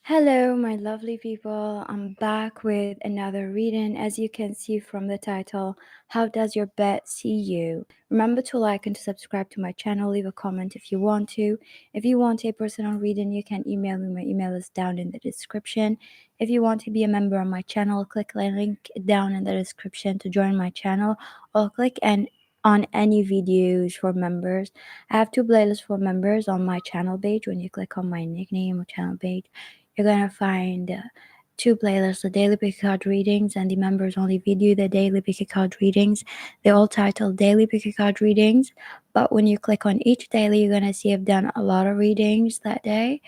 Hello, my lovely people. I'm back with another reading. As you can see from the title, How Does Your Bed See You? Remember to like and to subscribe to my channel. Leave a comment if you want to. If you want a personal reading, you can email me. My email is down in the description. If you want to be a member on my channel, click the link down in the description to join my channel, or click on any videos for members. I have two playlists for members on my channel page. When you click on my nickname or channel page, you're gonna find two playlists: the daily pickacard readings and the members only video. The daily pickacard readings, they're all titled daily pickacard readings, but when you click on each daily, you're gonna see I've done a lot of readings that day.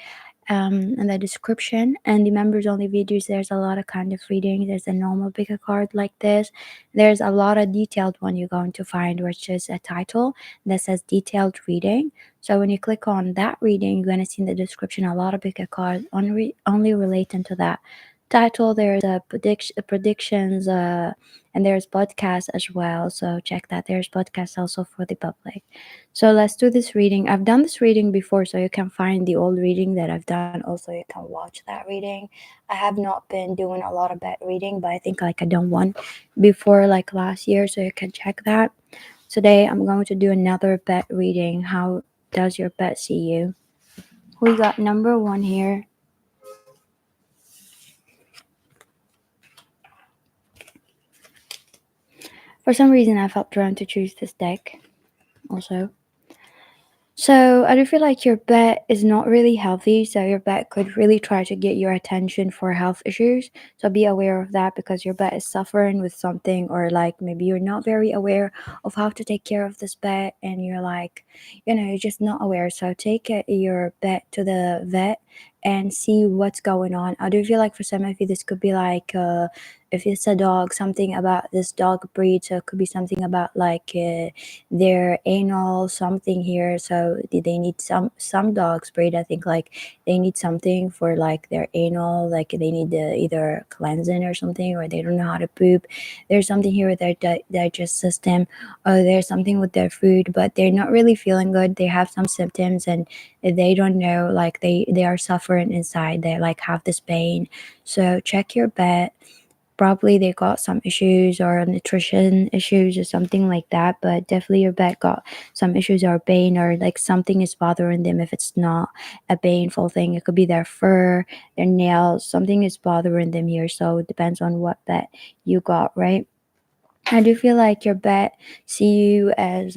In the description and the members only videos, there's a lot of kind of reading. There's a normal pick a card like this. There's a lot of detailed one you're going to find, which is a title that says detailed reading. So when you click on that reading, you're going to see in the description a lot of pick a card only relating to that title. There's a predictions, and there's podcasts as well, so check that. There's podcasts also for the public. So let's do this reading. I've done this reading before, so you can find the old reading that I've done. Also, you can watch that reading. I have not been doing a lot of bed reading, but I think like I done one before like last year, so you can check that. Today I'm going to do another bed reading. How does your bed see you? We got number one here. For some reason, I felt drawn to choose this deck also. So I do feel like your pet is not really healthy, so your pet could really try to get your attention for health issues. So be aware of that because your pet is suffering with something, or like maybe you're not very aware of how to take care of this pet, and you're like, you're just not aware. So take your pet to the vet and see what's going on. I do feel like for some of you, this could be like, if it's a dog, something about this dog breed. So it could be something about like their anal something here. So they need some dogs breed, I think, like they need something for like their anal, like they need either cleansing or something, or they don't know how to poop. There's something here with their digest system, or there's something with their food, but they're not really feeling good. They have some symptoms and they don't know, like they are suffering inside. They like have this pain. So check your vet. Probably they got some issues or nutrition issues or something like that, but definitely your pet got some issues or pain, or like something is bothering them. If it's not a painful thing, it could be their fur, their nails, something is bothering them here. So it depends on what pet you got, right? I do feel like your pet see you as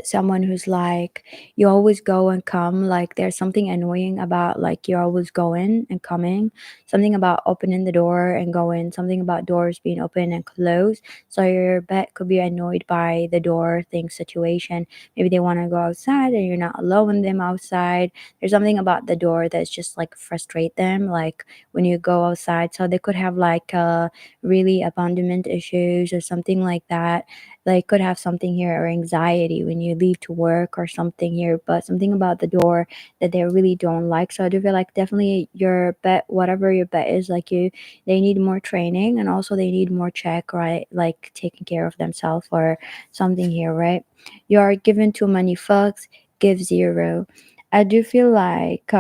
someone who's like, you always go and come. Like there's something annoying about like you're always going and coming. Something about opening the door and going. Something about doors being open and closed. So your pet could be annoyed by the door thing situation. Maybe they want to go outside and you're not allowing them outside. There's something about the door that's just like frustrate them. Like when you go outside, so they could have like really abandonment issues or something like that. Like could have something here, or anxiety when you leave to work or something here, but something about the door that they really don't like. So I do feel like definitely your pet, whatever your pet is, like you, they need more training, and also they need more check, right? Like taking care of themselves or something here, right? You are given too many fucks, give zero. I do feel like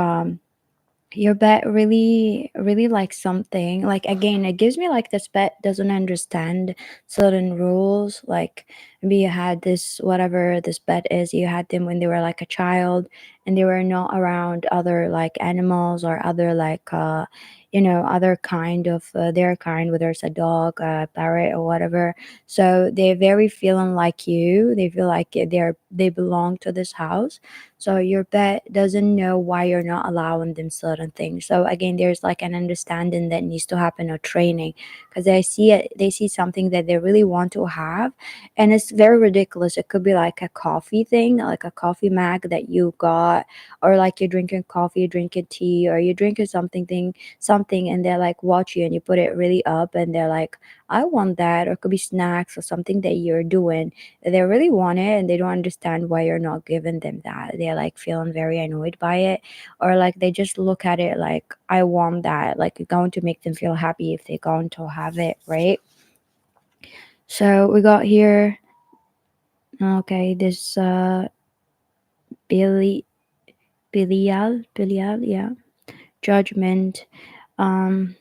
your pet really likes something. Like again, it gives me like this pet doesn't understand certain rules. Like maybe you had this, whatever this pet is, you had them when they were like a child, and they were not around other like animals or other like other kind of their kind, whether it's a dog, a parrot, or whatever. So they're very feeling like you. They feel like they belong to this house. So your pet doesn't know why you're not allowing them certain things. So again, there's like an understanding that needs to happen, or training, because they see something that they really want to have, and it's very ridiculous. It could be like a coffee thing, like a coffee mug that you got, or like you're drinking coffee, you're drinking tea, or you're drinking something, and they're like watch you and you put it really up, and they're like, I want that. Or it could be snacks or something that you're doing. They really want it and they don't understand why you're not giving them that. They're like feeling very annoyed by it, or like they just look at it like, I want that. Like you're going to make them feel happy if they're going to have it, right? So we got here, okay, this Billy Belial, yeah, judgment. Um,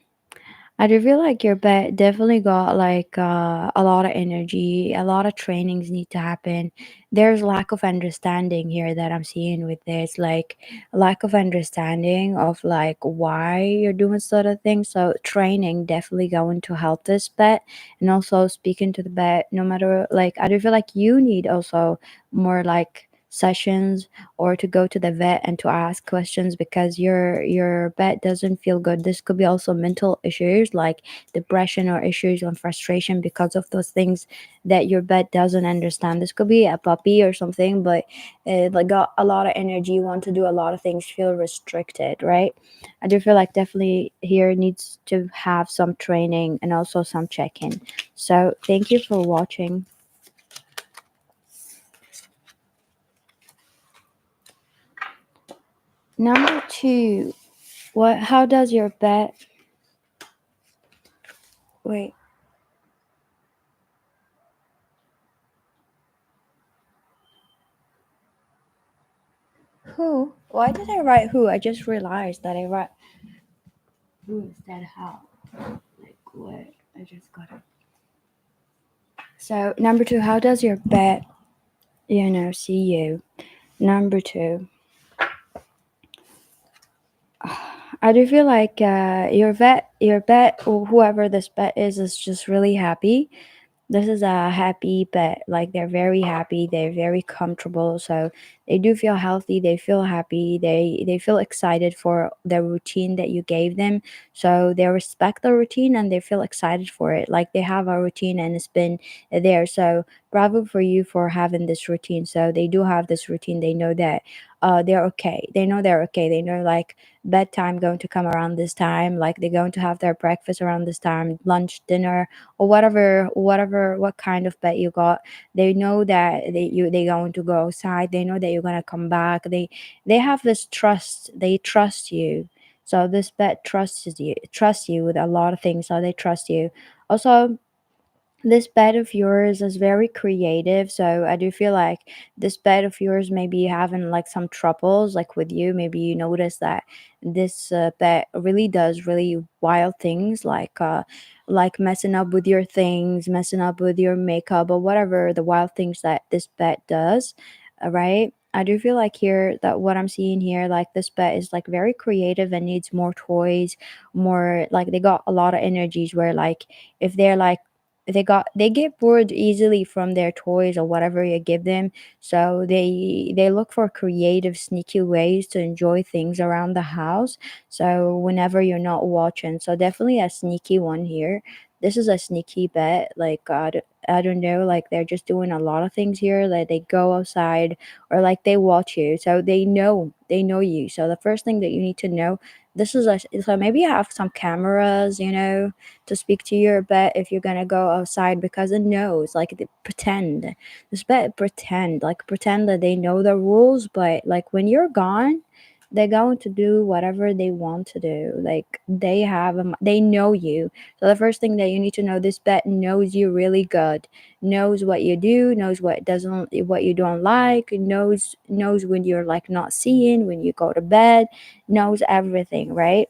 I do feel like your pet definitely got like a lot of energy, a lot of trainings need to happen. There's lack of understanding here that I'm seeing with this, like lack of understanding of like why you're doing sort of things. So training definitely going to help this pet, and also speaking to the vet. No matter like, I do feel like you need also more like sessions, or to go to the vet and to ask questions because your pet doesn't feel good. This could be also mental issues like depression or issues on frustration because of those things that your pet doesn't understand. This could be a puppy or something, but like got a lot of energy, want to do a lot of things, feel restricted, right? I do feel like definitely here needs to have some training and also some check-in. So thank you for watching. Number two, what how does your pet wait who? Why did I write who? I just realized that I write who instead of how. Like what? I just got it. So number two, how does your pet, see you? Number two, I do feel like your pet, or whoever this pet is just really happy. This is a happy pet. Like they're very happy. They're very comfortable. So they do feel healthy. They feel happy. They feel excited for the routine that you gave them. So they respect the routine and they feel excited for it. Like they have a routine and it's been there. So bravo for you for having this routine. So they do have this routine. They know that they're okay. They know they're okay. They know like bedtime going to come around this time. Like they're going to have their breakfast around this time, lunch, dinner, or whatever what kind of pet you got. They know that they going to go outside. They know that you're gonna come back. They have this trust. They trust you. So this pet trusts you with a lot of things. So they trust you. Also, this pet of yours is very creative, so I do feel like this pet of yours may be having like some troubles like with you. Maybe you notice that this pet really does really wild things like messing up with your things, messing up with your makeup, or whatever the wild things that this pet does. Right, I do feel like here that what I'm seeing here, like this pet is like very creative and needs more toys, more like they got a lot of energies where like if they're like they get bored easily from their toys or whatever you give them. So they look for creative sneaky ways to enjoy things around the house, so whenever you're not watching. So definitely a sneaky one here. This is a sneaky bet. Like I don't know, like they're just doing a lot of things here. Like they go outside or like they watch you, so they know you. So the first thing that you need to know, this is a so maybe you have some cameras, to speak to your pet if you're gonna go outside, because it knows like they pretend. This pet pretend that they know the rules, but like when you're gone, they're going to do whatever they want to do. Like they know you. So the first thing that you need to know, this pet knows you really good, knows what you do, knows what you don't like, knows when you're like not seeing, when you go to bed, knows everything, right?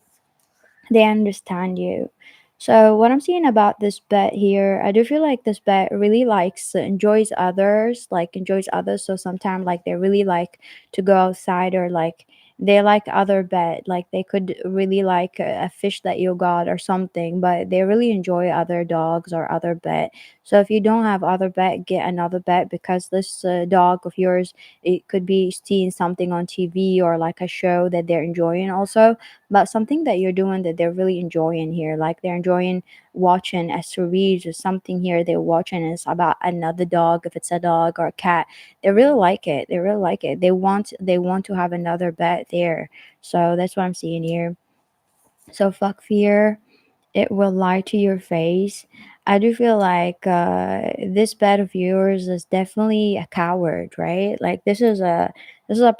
They understand you. So what I'm seeing about this pet here, I do feel like this pet really likes enjoys others. So sometimes like they really like to go outside, or like they like other pet, like they could really like a fish that you got or something, but they really enjoy other dogs or other pet. So if you don't have other pet, get another pet, because this dog of yours, it could be seeing something on TV or like a show that they're enjoying also, but something that you're doing that they're really enjoying here, like they're enjoying watching a series or something here they're watching is about another dog. If it's a dog or a cat, they really like it. They really like it. They want to have another pet there. So that's what I'm seeing here. So fuck fear, it will lie to your face. I do feel like this pet of yours is definitely a coward, right? Like this is a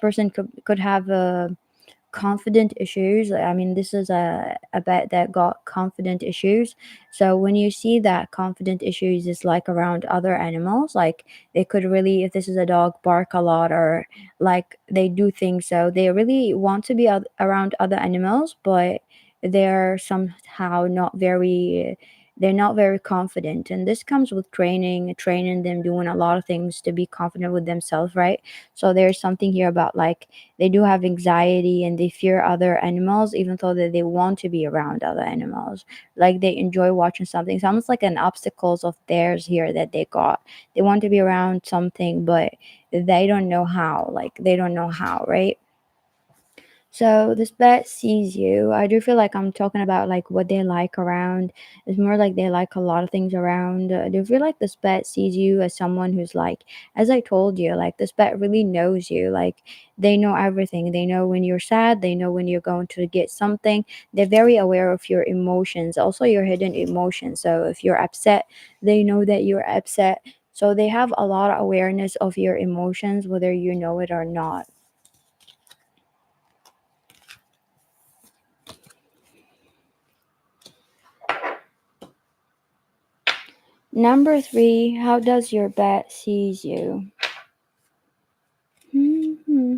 person could have a confident issues. I mean, this is a pet that got confident issues. So when you see that confident issues is like around other animals, like they could really, if this is a dog, bark a lot, or like they do things. So they really want to be around other animals, but they're somehow not very, they're not very confident. And this comes with training them, doing a lot of things to be confident with themselves, right? So there's something here about like they do have anxiety and they fear other animals, even though that they want to be around other animals. Like they enjoy watching something. It's almost like an obstacles of theirs here that they got. They want to be around something, but they don't know how. Like they don't know how, right? So this pet sees you. I do feel like I'm talking about like what they like around. It's more like they like a lot of things around. I do feel like this pet sees you as someone who's like, as I told you, like this pet really knows you. Like they know everything. They know when you're sad. They know when you're going to get something. They're very aware of your emotions, also your hidden emotions. So if you're upset, they know that you're upset. So they have a lot of awareness of your emotions, whether you know it or not. Number three, how does your pet sees you? Hmm.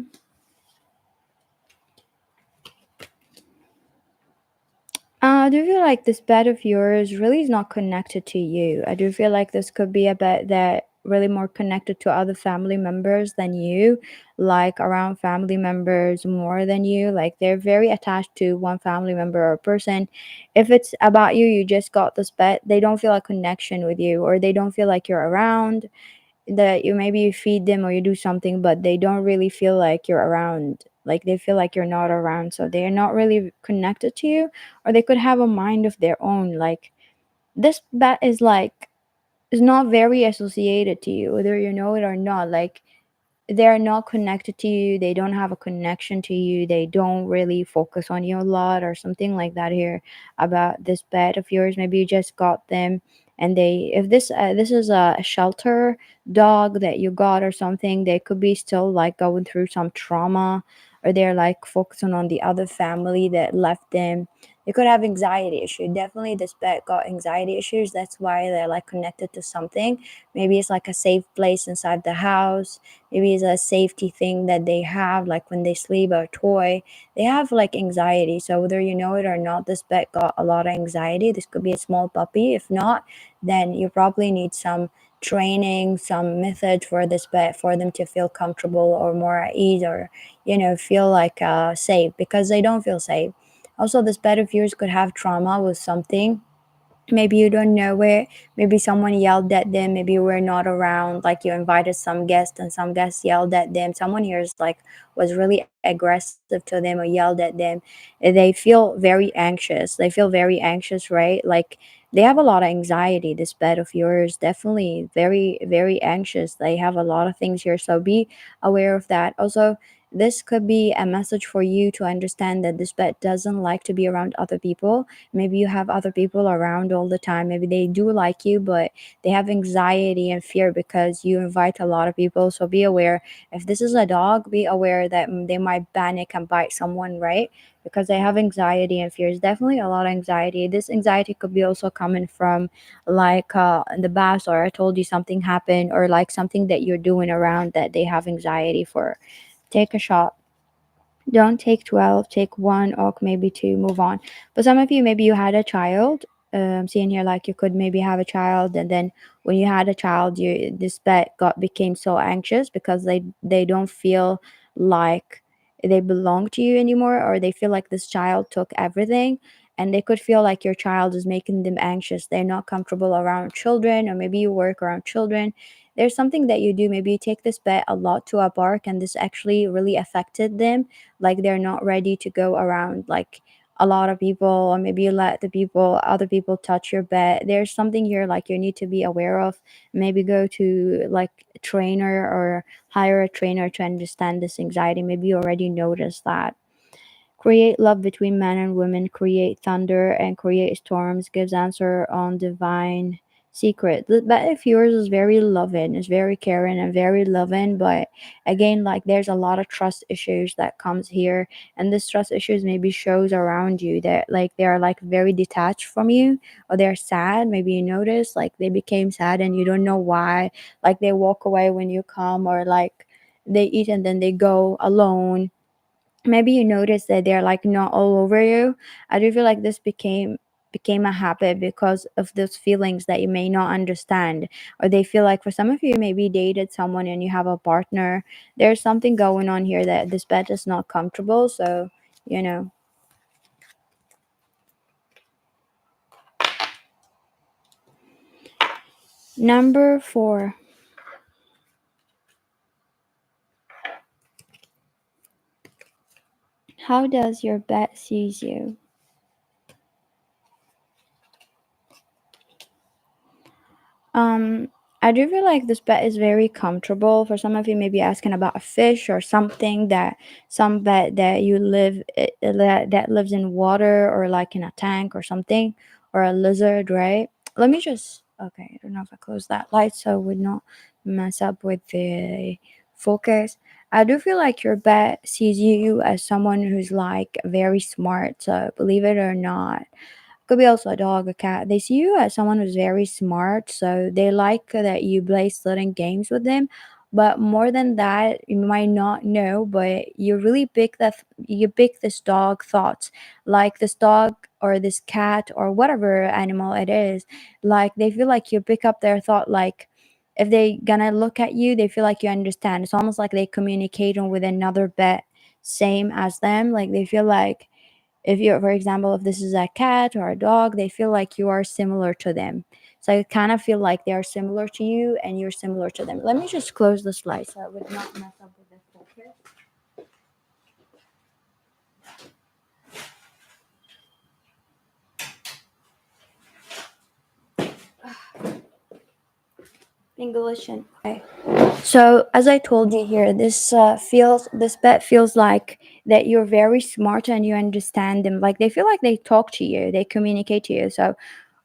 I do feel like this pet of yours really is not connected to you. I do feel like this could be a pet that really more connected to other family members than you, like around family members more than you. Like they're very attached to one family member or person. If it's about you, you just got this pet, they don't feel a connection with you, or they don't feel like you're around, that you maybe you feed them or you do something, but they don't really feel like you're around. Like they feel like you're not around, so they're not really connected to you, or they could have a mind of their own. Like this bat is like is not very associated to you, whether you know it or not. Like they're not connected to you, they don't have a connection to you, they don't really focus on you a lot or something like that here about this pet of yours. Maybe you just got them, and they, if this is a shelter dog that you got or something, they could be still like going through some trauma, or they're like focusing on the other family that left them. They could have anxiety issue. Definitely this pet got anxiety issues, that's why they're like connected to something. Maybe it's like a safe place inside the house. Maybe it's a safety thing that they have, like when they sleep, a toy. They have like anxiety. So whether you know it or not, this pet got a lot of anxiety. This could be a small puppy. If not, then you probably need some training, some method for this pet for them to feel comfortable or more at ease, or feel like safe, because they don't feel safe. Also, this pet of yours could have trauma with something. Maybe you don't know it. Maybe someone yelled at them. Maybe you were not around. Like you invited some guests and some guests yelled at them. Someone here is like was really aggressive to them or yelled at them. They feel very anxious. They feel very anxious, right? Like they have a lot of anxiety. This pet of yours definitely very, very anxious. They have a lot of things here. So be aware of that. Also, this could be a message for you to understand that this pet doesn't like to be around other people. Maybe you have other people around all the time. Maybe they do like you, but they have anxiety and fear because you invite a lot of people. So be aware. If this is a dog, be aware that they might panic and bite someone, right? Because they have anxiety and fear. It's definitely a lot of anxiety. This anxiety could be also coming from like in the past, or I told you something happened, or like something that you're doing around that they have anxiety for. Take a shot. Don't take 12, take one or maybe two, move on. But some of you, maybe you had a child. Seeing here, like you could maybe have a child, and then when you had a child, you this pet got became so anxious because they don't feel like they belong to you anymore, or they feel like this child took everything, and they could feel like your child is making them anxious. They're not comfortable around children, or maybe you work around children. There's something that you do. Maybe you take this pet a lot to a park, and this actually really affected them, like they're not ready to go around like a lot of people, or maybe you let the people other people touch your bed. There's something here like you need to be aware of. Maybe go to like a trainer or hire a trainer to understand this anxiety. Maybe you already noticed that. Create love between men and women, create thunder and create storms, gives answer on divine secret. But if yours is very loving, is very caring and very loving, but again, like there's a lot of trust issues that comes here, and this trust issues maybe shows around you that like they are like very detached from you, or they're sad. Maybe you notice like they became sad and you don't know why. Like they walk away when you come, or like they eat and then they go alone. maybe you notice that they're like not all over you. I do feel like this became a habit because of those feelings that you may not understand, or they feel like, for some of you maybe dated someone and you have a partner, there's something going on here that this bed is not comfortable. So you know. Number 4, how does your bed sees you? Um, I do feel like this bed is very comfortable. For some of you, maybe asking about a fish or something, that some bed that you live that lives in water, or like in a tank or something, or a lizard, right? Let me just, okay. I don't know if I close that light so it would not mess up with the focus. I do feel like your bed sees you as someone who's like very smart. So believe it or not, could be also a dog, a cat. They see you as someone who's very smart, so they like that you play certain games with them. But more than that, you might not know, but you really pick you pick this dog thoughts, like this dog or this cat or whatever animal it is. Like they feel like you pick up their thought, like if they gonna look at you, they feel like you understand. It's almost like they communicate with another pet, same as them. Like they feel like, if you're, for example, if this is a cat or a dog, they feel like you are similar to them. So I kind of feel like they are similar to you and you're similar to them. Let me just close the slide so I would not mess up with the focus. English and okay. So as I told you here, this pet feels like that you're very smart and you understand them. Like they feel like they talk to you, they communicate to you. So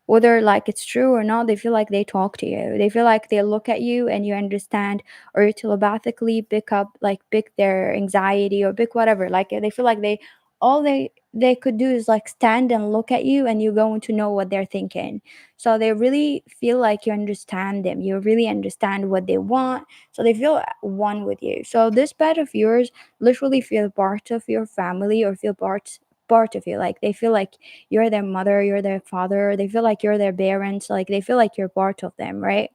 whether like it's true or not, they feel like they talk to you, they feel like they look at you and you understand, or you telepathically pick their anxiety or pick whatever. Like they feel like they could do is like stand and look at you and you're going to know what they're thinking. So they really feel like you understand them, you really understand what they want. So they feel one with you. So this pet of yours literally feel part of your family, or feel part of you. Like they feel like you're their mother, you're their father, they feel like you're their parents, like they feel like you're part of them, right?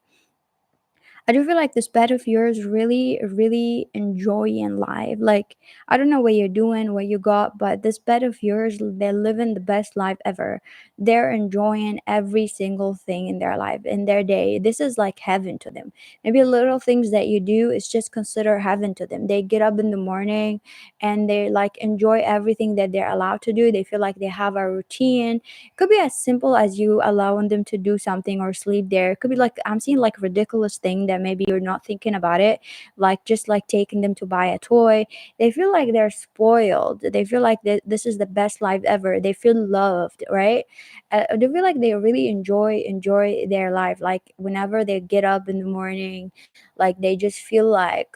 I do feel like this pet of yours really, really enjoying life. Like, I don't know what you're doing, what you got, but this pet of yours, they're living the best life ever. They're enjoying every single thing in their life, in their day. This is like heaven to them. Maybe little things that you do is just consider heaven to them. They get up in the morning and they like enjoy everything that they're allowed to do. They feel like they have a routine. Could be as simple as you allowing them to do something or sleep there. It could be like, I'm seeing like ridiculous thing that maybe you're not thinking about it, like just like taking them to buy a toy. They feel like they're spoiled. They feel like this is the best life ever. They feel loved, right? They feel like they really enjoy their life. Like whenever they get up in the morning, like they just feel like,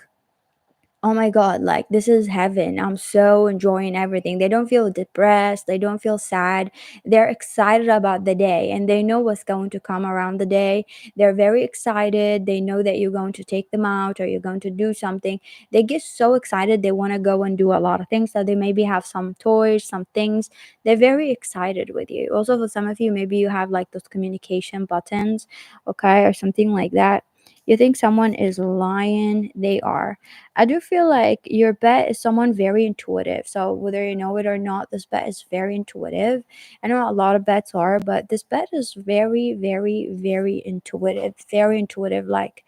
oh my god, like this is heaven. I'm so enjoying everything. They don't feel depressed, they don't feel sad. They're excited about the day and they know what's going to come around the day. They're very excited. They know that you're going to take them out or you're going to do something. They get so excited, they want to go and do a lot of things. So they maybe have some toys, some things. They're very excited with you. Also, for some of you, maybe you have like those communication buttons, okay, or something like that. You think someone is lying, they are. I do feel like your pet is someone very intuitive. So whether you know it or not, this pet is very intuitive. I know a lot of pets are, but this pet is very, very, very intuitive. Very intuitive, like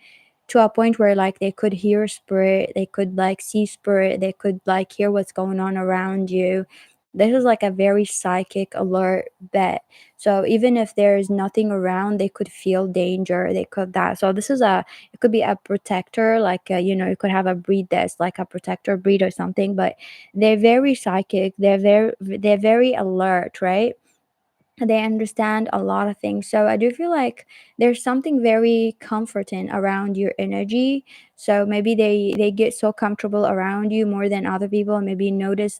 to a point where like they could hear spirit, they could like see spirit, they could like hear what's going on around you. This is like a very psychic, alert pet. So even if there's nothing around, they could feel danger. They could that. So this is a, it could be a protector, like you could have a breed that's like a protector breed or something. But they're very psychic. They're very alert, right? They understand a lot of things. So I do feel like there's something very comforting around your energy. So maybe they get so comfortable around you more than other people. Maybe you notice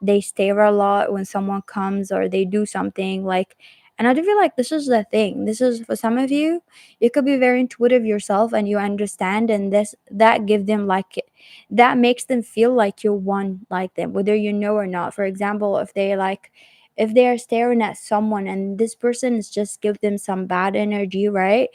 they stare a lot when someone comes or they do something like, And I do feel like this is the thing. This is for some of you, you could be very intuitive yourself and you understand, and this that give them like that makes them feel like you're one like them, whether you know or not. For example, if they are staring at someone and this person is just give them some bad energy, right?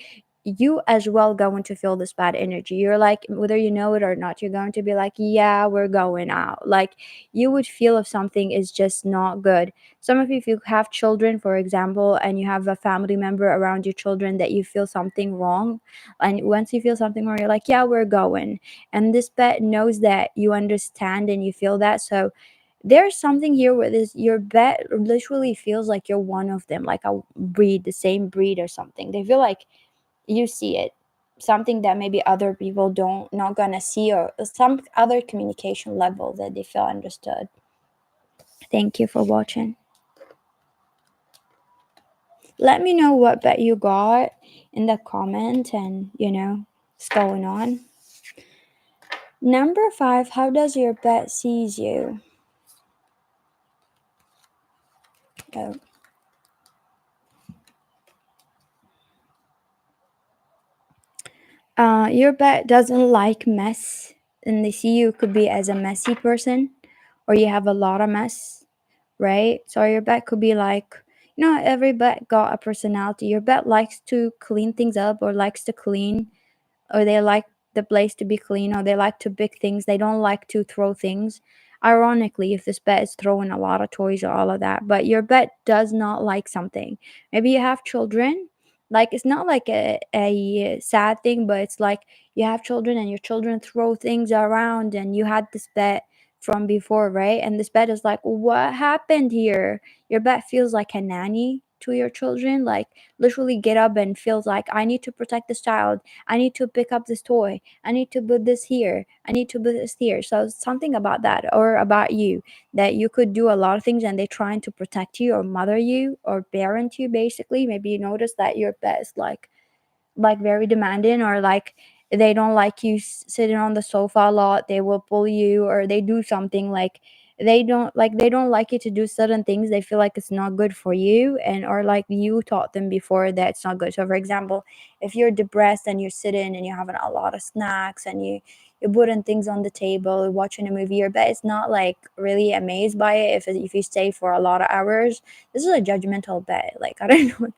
You as well going to feel this bad energy. You're like, whether you know it or not, you're going to be like, yeah, we're going out. Like, you would feel if something is just not good. Some of you, if you have children, for example, and you have a family member around your children that you feel something wrong, and once you feel something wrong, you're like, yeah, we're going. And this pet knows that you understand and you feel that. So there's something here where this your pet literally feels like you're one of them, like a breed, the same breed or something. They feel like you see it, something that maybe other people don't not gonna see, or some other communication level that they feel understood. Thank you for watching. Let me know what bet you got in the comment, and what's going on. Number 5, how does your bet sees you? Oh. Your bet doesn't like mess, and they see you could be as a messy person, or you have a lot of mess, right? So your bet could be like, every bet got a personality. Your bet likes to clean things up, or likes to clean, or they like the place to be clean, or they like to pick things. They don't like to throw things. Ironically, if this bet is throwing a lot of toys or all of that, but your bet does not like something. Maybe you have children. Like, it's not like a sad thing, but it's like you have children and your children throw things around, and you had this bet from before, right? And this bet is like, what happened here? Your bet feels like a nanny to your children, like literally get up and feels like, I need to protect this child. I need to pick up this toy. I need to put this here. I need to put this here. So something about that, or about you, that you could do a lot of things and they're trying to protect you or mother you or parent you, basically. Maybe you notice that your pet is like very demanding, or like they don't like you sitting on the sofa a lot. They will pull you, or they do something like they don't like you to do certain things. They feel like it's not good for you, and or like you taught them before that it's not good. So for example, if you're depressed and you're sitting and you're having a lot of snacks and you're putting things on the table, watching a movie, your bet is not like really amazed by it if you stay for a lot of hours. This is a judgmental bet. Like, I don't know.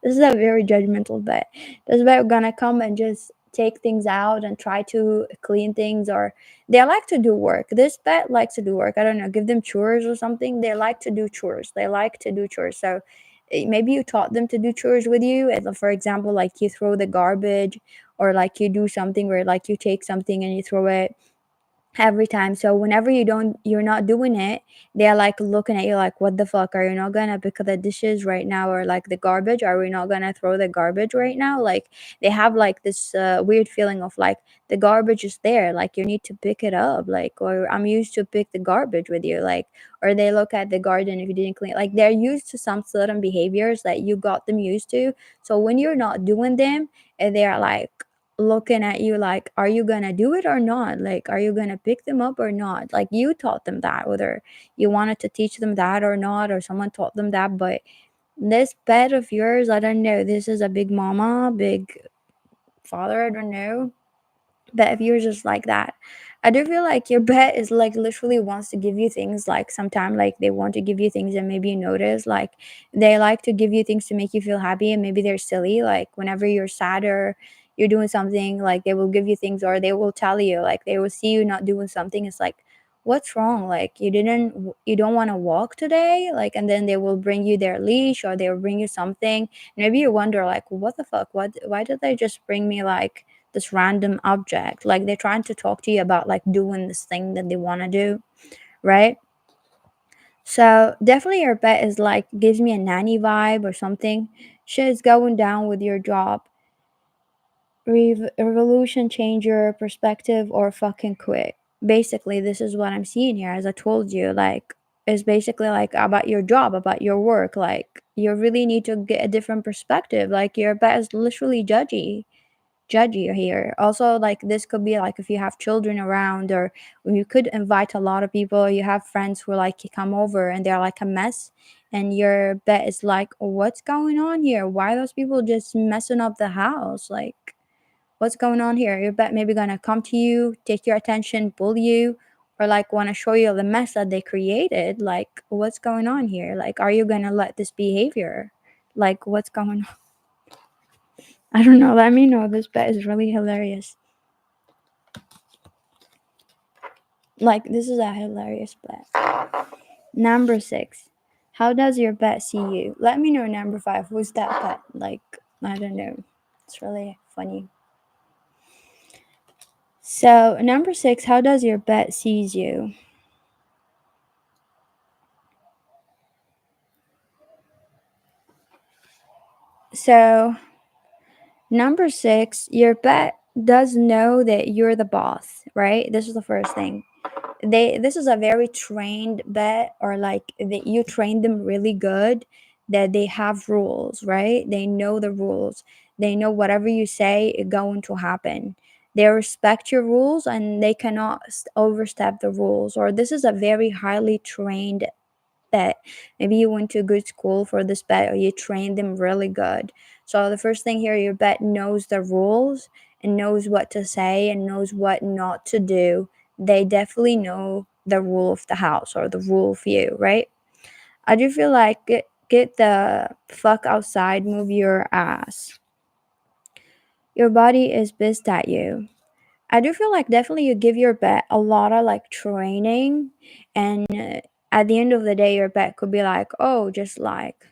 This is a very judgmental bet. This bet gonna come and just take things out and try to clean things, or they like to do work. This bet likes to do work. I don't know, give them chores or something. They like to do chores. They like to do chores. So maybe you taught them to do chores with you. And for example, like you throw the garbage, or like you do something where like you take something and you throw it every time. So whenever you're not doing it, they're like looking at you like, what the fuck, are you not gonna pick up the dishes right now, or like the garbage, are we not gonna throw the garbage right now? Like, they have like this weird feeling of like, the garbage is there, like you need to pick it up, like, or I'm used to pick the garbage with you, like. Or they look at the garden if you didn't clean, like they're used to some certain behaviors that you got them used to. So when you're not doing them, and they're like looking at you like, are you gonna do it or not? Like, are you gonna pick them up or not? Like, you taught them that, whether you wanted to teach them that or not, or someone taught them that. But this pet of yours, I don't know, this is a big mama, big father, I don't know, but if you're just like that, I do feel like your pet is like literally wants to give you things. Like, sometimes like they want to give you things, and maybe you notice like they like to give you things to make you feel happy, and maybe they're silly. Like, whenever you're sad or you're doing something, like they will give you things, or they will tell you, like they will see you not doing something, it's like, what's wrong? Like, you don't want to walk today, like, and then they will bring you their leash, or they will bring you something. Maybe you wonder like, what the fuck, why did they just bring me like this random object? Like, they're trying to talk to you about like doing this thing that they want to do, right? So definitely your pet is like, gives me a nanny vibe or something. Shit is going down with your job. Revolution, change your perspective, or fucking quit. Basically, this is what I'm seeing here. As I told you, like, it's basically like about your job, about your work. Like, you really need to get a different perspective. Like, your pet is literally judgy. judge you here. Also, like this could be like if you have children around, or you could invite a lot of people, you have friends who like come over and they're like a mess, and your bet is like, what's going on here? Why are those people just messing up the house? Like, what's going on here? Your bet maybe gonna come to you, take your attention, bully you, or like want to show you the mess that they created. Like, what's going on here? Like, are you gonna let this behavior? Like, what's going on? I don't know. Let me know. This bet is really hilarious. Like, this is a hilarious bet. Number 6. How does your bet see you? Let me know. Number 5. Who's that bet? Like, I don't know. It's really funny. So, number 6. How does your bet sees you? So, number 6, your bet does know that you're the boss, right? This is the first thing. This is a very trained bet, or like that you train them really good, that they have rules, right? They know the rules. They know whatever you say is going to happen. They respect your rules and they cannot overstep the rules. Or this is a very highly trained bet. Maybe you went to a good school for this bet, or you trained them really good. So the first thing here, your bet knows the rules and knows what to say and knows what not to do. They definitely know the rule of the house or the rule of you, right? I do feel like get the fuck outside, move your ass. Your body is pissed at you. I do feel like definitely you give your bet a lot of like training, and at the end of the day, your bet could be like, oh, just like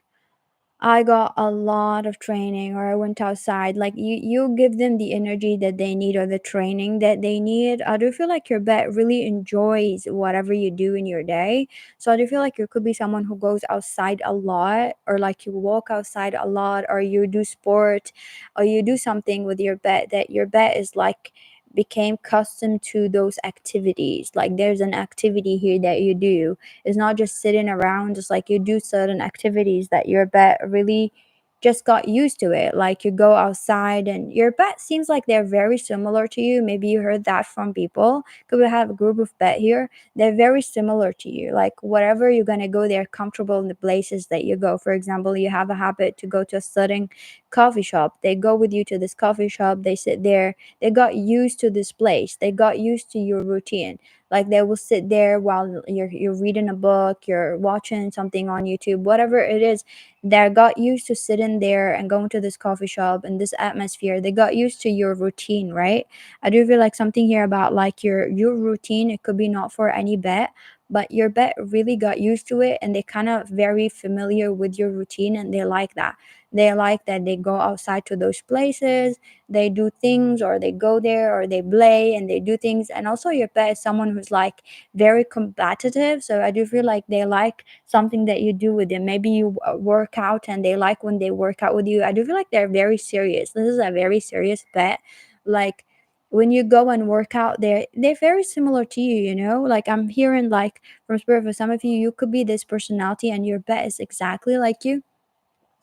I got a lot of training, or I went outside. Like you give them the energy that they need or the training that they need. I do feel like your bet really enjoys whatever you do in your day. So I do feel like you could be someone who goes outside a lot, or like you walk outside a lot, or you do sport, or you do something with your bet that your bet is like became accustomed to those activities. Like there's an activity here that you do. It's not just sitting around, just like you do certain activities that your bet really just got used to it. Like you go outside, and your bet seems like they're very similar to you. Maybe you heard that from people, because we have a group of bet here. They're very similar to you. Like wherever you're gonna go, they're comfortable in the places that you go. For example, you have a habit to go to a certain coffee shop. They go with you to this coffee shop, they sit there, they got used to this place, they got used to your routine. Like they will sit there while you're reading a book, you're watching something on YouTube, whatever it is. They got used to sitting there and going to this coffee shop and this atmosphere. They got used to your routine, right? I do feel like something here about like your routine. It could be not for any bet, but your bet really got used to it, and they kind of very familiar with your routine, and they like that. They like that they go outside to those places, they do things, or they go there, or they play and they do things. And also your pet is someone who's like very competitive, so I do feel like they like something that you do with them. Maybe you work out and they like when they work out with you. I do feel like they're very serious. This is a very serious pet. Like when you go and work out, they're very similar to you, you know. Like I'm hearing like from spirit for some of you, you could be this personality and your pet is exactly like you.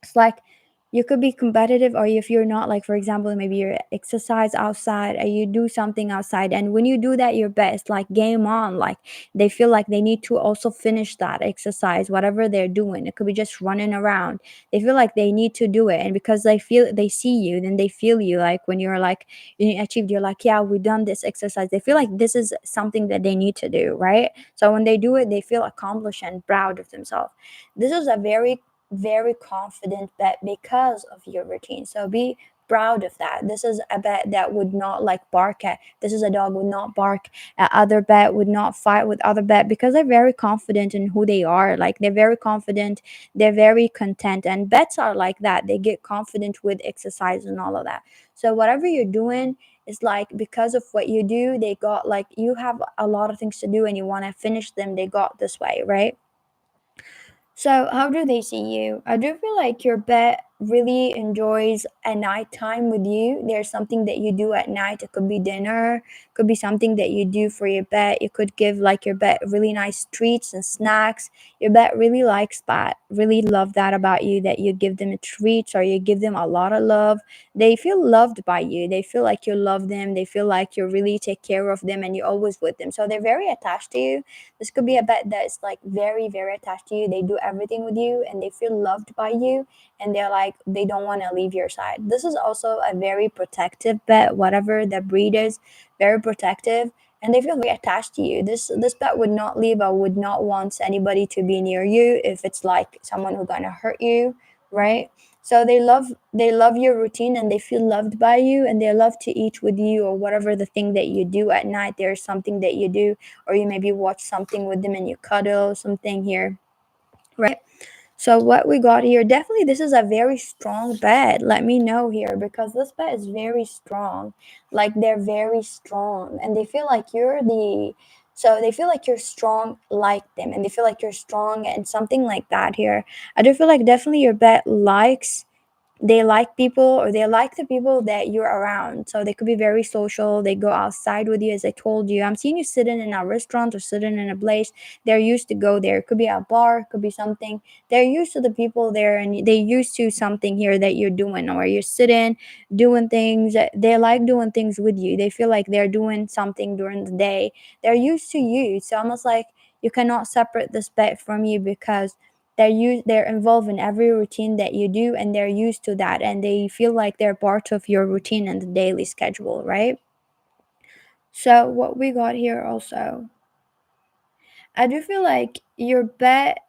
It's like you could be competitive, or if you're not, like for example, maybe you exercise outside or you do something outside, and when you do that, your best like game on. Like they feel like they need to also finish that exercise, whatever they're doing. It could be just running around. They feel like they need to do it, and because they see you, then they feel you. Like when you're like you achieved, you're like, yeah, we done this exercise. They feel like this is something that they need to do, right? So when they do it, they feel accomplished and proud of themselves. This is a very confident bet because of your routine. So be proud of that. This is a bet that would not like bark at. This is a dog would not bark at other bet, would not fight with other bet, because they're very confident in who they are. Like they're very confident, they're very content, and bets are like that. They get confident with exercise and all of that. So whatever you're doing is like because of what you do, they got like you have a lot of things to do and you want to finish them. They got this way, right? So, how do they see you? I do feel like your bet really enjoys a night time with you. There's something that you do at night. It could be dinner, could be something that you do for your pet. You could give like your pet really nice treats and snacks. Your pet really likes that, really love that about you, that you give them treats or you give them a lot of love. They feel loved by you. They feel like you love them. They feel like you really take care of them and you're always with them. So they're very attached to you. This could be a pet that's like very, very attached to you. They do everything with you and they feel loved by you, and they're like they don't want to leave your side. This is also a very protective pet, whatever the breed is, very protective, and they feel very attached to you. This pet would not leave or would not want anybody to be near you if it's like someone who's gonna hurt you, right? So they love your routine and they feel loved by you, and they love to eat with you or whatever the thing that you do at night. There's something that you do, or you maybe watch something with them and you cuddle something here, right? So what we got here, definitely this is a very strong bed. Let me know here because this bed is very strong. Like they're very strong and they feel like you're the so they feel like you're strong like them and they feel like you're strong and something like that here. I do feel like definitely your bed likes they like people or they like the people that you're around. So they could be very social. They go outside with you, as I told you. I'm seeing you sitting in a restaurant or sitting in a place. They're used to go there. It could be a bar, it could be something. They're used to the people there and they used to something here that you're doing or you're sitting, doing things. They like doing things with you. They feel like they're doing something during the day. They're used to you. It's almost like you cannot separate this pet from you because they're involved in every routine that you do and they're used to that and they feel like they're part of your routine and the daily schedule, right? So what we got here also, I do feel like your pet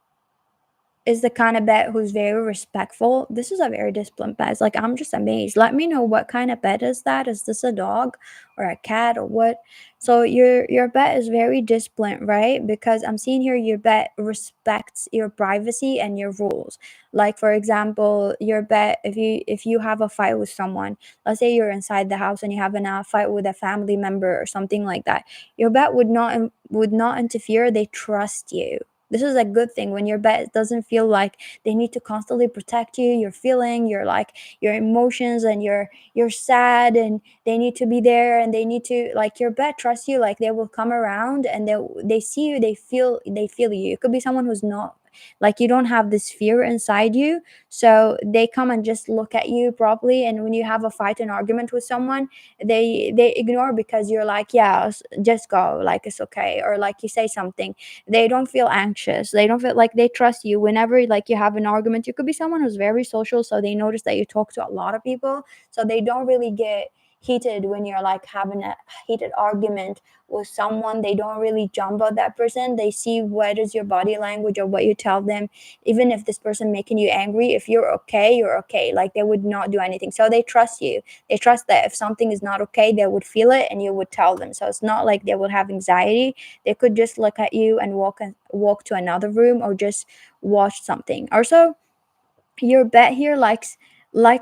is the kind of pet who's very respectful. This is a very disciplined pet. It's like I'm just amazed. Let me know what kind of pet is that? Is this a dog or a cat or what? So your pet is very disciplined, right? Because I'm seeing here your pet respects your privacy and your rules. Like for example, your pet if you have a fight with someone, let's say you're inside the house and you have a fight with a family member or something like that, your pet would not interfere. They trust you. This is a good thing when your pet doesn't feel like they need to constantly protect you, your feeling, your like your emotions and you're sad and they need to be there and they need to like your pet trusts you, like they will come around and they see you, they feel you. It could be someone who's not like you don't have this fear inside you. So they come and just look at you properly, and when you have a fight and argument with someone, they ignore because you're like, yeah, just go, like it's okay, or like you say something. They don't feel anxious. They don't feel like they trust you whenever like you have an argument. You could be someone who's very social, so they notice that you talk to a lot of people, so they don't really get heated when you're like having a heated argument with someone. They don't really jump at that person. They see what is your body language or what you tell them. Even if this person making you angry, if you're okay, you're okay. Like they would not do anything. So they trust you. They trust that if something is not okay, they would feel it and you would tell them. So it's not like they would have anxiety. They could just look at you and walk to another room or just watch something. Also, your pet here likes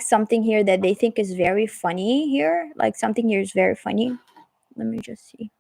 something here that they think is very funny here. Like something here is very funny. Let me just see.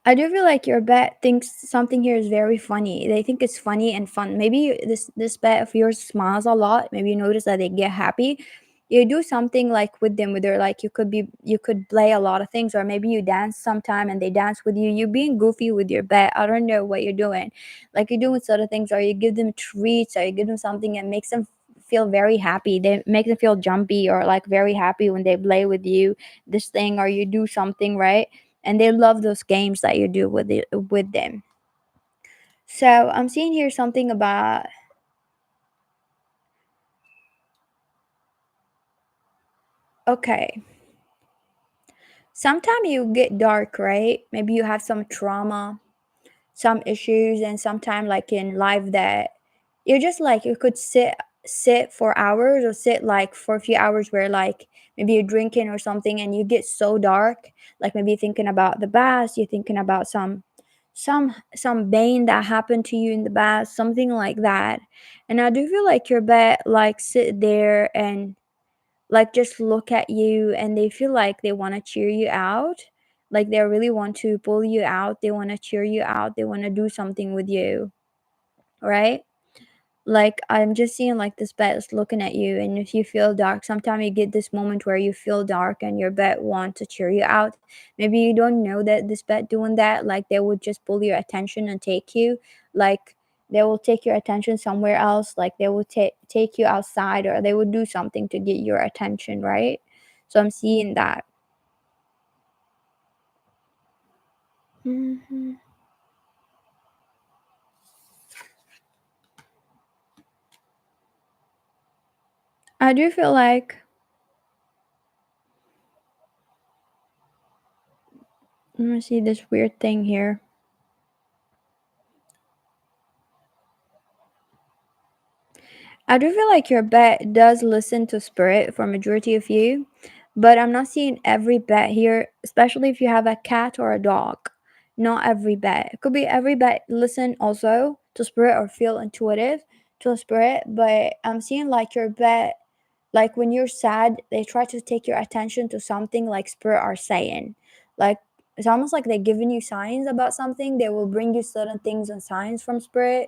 I do feel like your pet thinks something here is very funny. They think it's funny and fun. Maybe this pet of yours smiles a lot. Maybe you notice that they get happy. You do something like with them, whether like you could play a lot of things, or maybe you dance sometime and they dance with you. You being goofy with your pet. I don't know what you're doing. Like you're doing sort of things, or you give them treats, or you give them something and makes them feel very happy. They make them feel jumpy or like very happy when they play with you. This thing, or you do something, right? And they love those games that you do with them. So I'm seeing here something about okay. Sometimes you get dark, right? Maybe you have some trauma, some issues, and sometimes like in life that you're just like you could sit for hours or sit like for a few hours where like maybe you're drinking or something and you get so dark, like maybe thinking about the past, you're thinking about some pain that happened to you in the past, something like that. And I do feel like your pet like sit there and like just look at you and they feel like they want to cheer you out, like they really want to pull you out, they want to cheer you out, they want to do something with you. right? Like, I'm just seeing like this bed is looking at you, and if you feel dark, sometimes you get this moment where you feel dark and your bed wants to cheer you out. Maybe you don't know that this bed doing that, like they would just pull your attention and take you, like they will take your attention somewhere else, like they will take you outside, or they would do something to get your attention, right? So I'm seeing that. hmm I do feel like, let me see this weird thing here. I do feel like your bet does listen to spirit for majority of you, but I'm not seeing every bet here, especially if you have a cat or a dog. Not every bet. It could be every bet listen also to spirit or feel intuitive to a spirit, but I'm seeing like your bet, like when you're sad, they try to take your attention to something like spirit are saying. Like it's almost like they're giving you signs about something. They will bring you certain things and signs from spirit.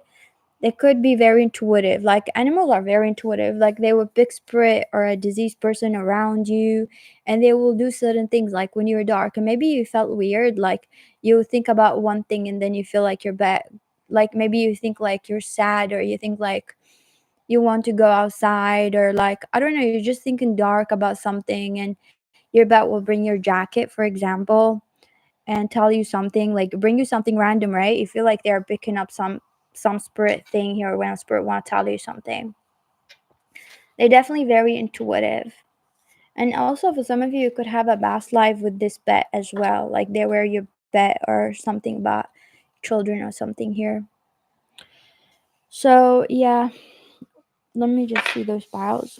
They could be very intuitive. Like animals are very intuitive. Like they will pick spirit or a diseased person around you, and they will do certain things. Like when you're dark and maybe you felt weird, like you think about one thing and then you feel like you're bad. Like maybe you think like you're sad, or you think like you want to go outside, or like I don't know, you're just thinking dark about something, and your bat will bring your jacket, for example, and tell you something, like bring you something random, right? You feel like they're picking up some spirit thing here when a spirit want to tell you something. They're definitely very intuitive. And also for some of you, you could have a past life with this bet as well. Like they were your bet or something about children or something here. So yeah, let me just see those files.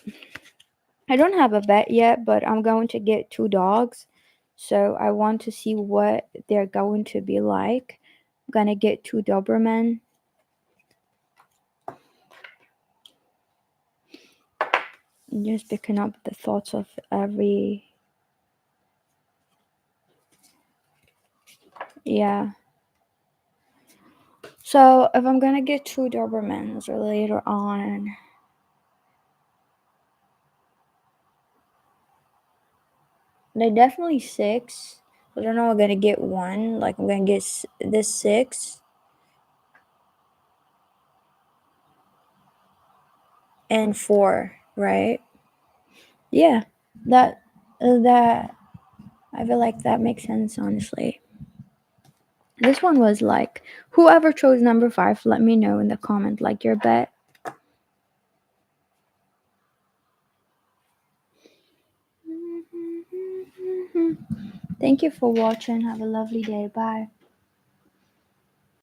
I don't have a bet yet, but I'm going to get two dogs. So I want to see what they're going to be like. I'm gonna get two Doberman. Just picking up the thoughts of every, yeah. So if I'm gonna get two Dobermans or later on, they're definitely six. I don't know. I'm gonna get one. Like I'm gonna get this six and four, right? Yeah, that I feel like that makes sense. Honestly, this one was like whoever chose number five. Let me know in the comment. Like your bet. Thank you for watching. Have a lovely day. Bye.